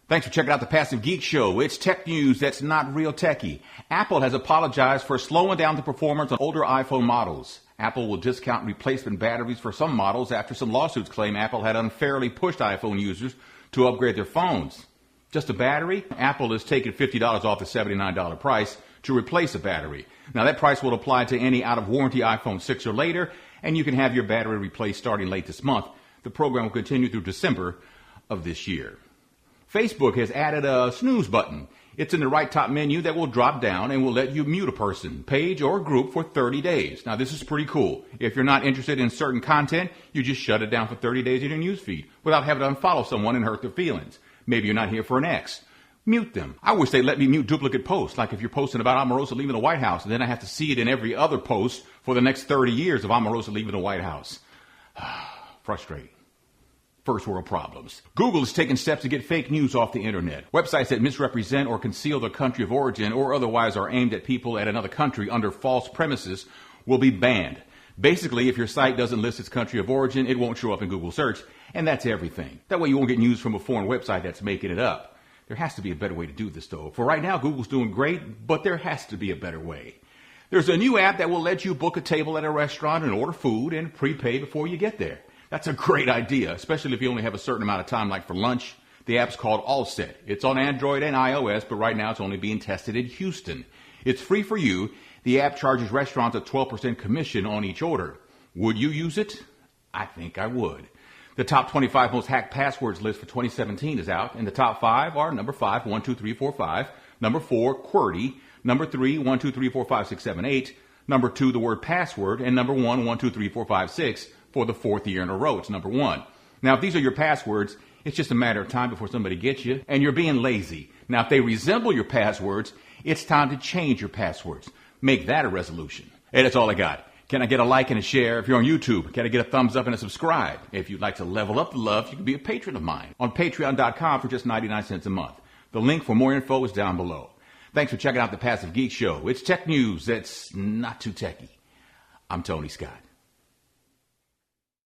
Thanks for checking out the Passive Geek Show. It's tech news that's not real techy. Apple has apologized for slowing down the performance on older iPhone models. Apple will discount replacement batteries for some models after some lawsuits claim Apple had unfairly pushed iPhone users to upgrade their phones. Just a battery? Apple is taking $50 off the $79 price to replace a battery. Now that price will apply to any out-of-warranty iPhone 6 or later, and you can have your battery replaced starting late this month. The program will continue through December of this year. Facebook has added a Snooze button. It's in the right top menu that will drop down and will let you mute a person, page, or group for 30 days. Now, this is pretty cool. If you're not interested in certain content, you just shut it down for 30 days in your newsfeed without having to unfollow someone and hurt their feelings. Maybe you're not here for an ex. Mute them. I wish they'd let me mute duplicate posts, like if you're posting about Omarosa leaving the White House, and then I have to see it in every other post for the next 30 years of Omarosa leaving the White House. Frustrating. First world problems. Google is taking steps to get fake news off the internet. Websites that misrepresent or conceal their country of origin or otherwise are aimed at people at another country under false premises will be banned. Basically, if your site doesn't list its country of origin, it won't show up in Google search, and that's everything. That way you won't get news from a foreign website that's making it up. There has to be a better way to do this, though. For right now, Google's doing great, but there has to be a better way. There's a new app that will let you book a table at a restaurant and order food and prepay before you get there. That's a great idea, especially if you only have a certain amount of time, like for lunch. The app's called Alstead. It's on Android and iOS, but right now it's only being tested in Houston. It's free for you. The app charges restaurants a 12% commission on each order. Would you use it? I think I would. The top 25 most hacked passwords list for 2017 is out, and the top 5 are number 5, 1, 2, 3, 4, 5, number 4, QWERTY, number 3, 1, 2, 3, 4, 5, 6, 7, 8, number 2, the word password, and number 1, 1, 2, 3, 4, 5, 6, for the 4th year in a row. It's number 1. Now, if these are your passwords, it's just a matter of time before somebody gets you, and you're being lazy. Now, if they resemble your passwords, it's time to change your passwords. Make that a resolution. Hey, that's all I got. Can I get a like and a share? If you're on YouTube, can I get a thumbs up and a subscribe? If you'd like to level up the love, you can be a patron of mine on patreon.com for just 99 cents a month. The link for more info is down below. Thanks for checking out the Passive Geek Show. It's tech news that's not too techy. I'm Tony Scott.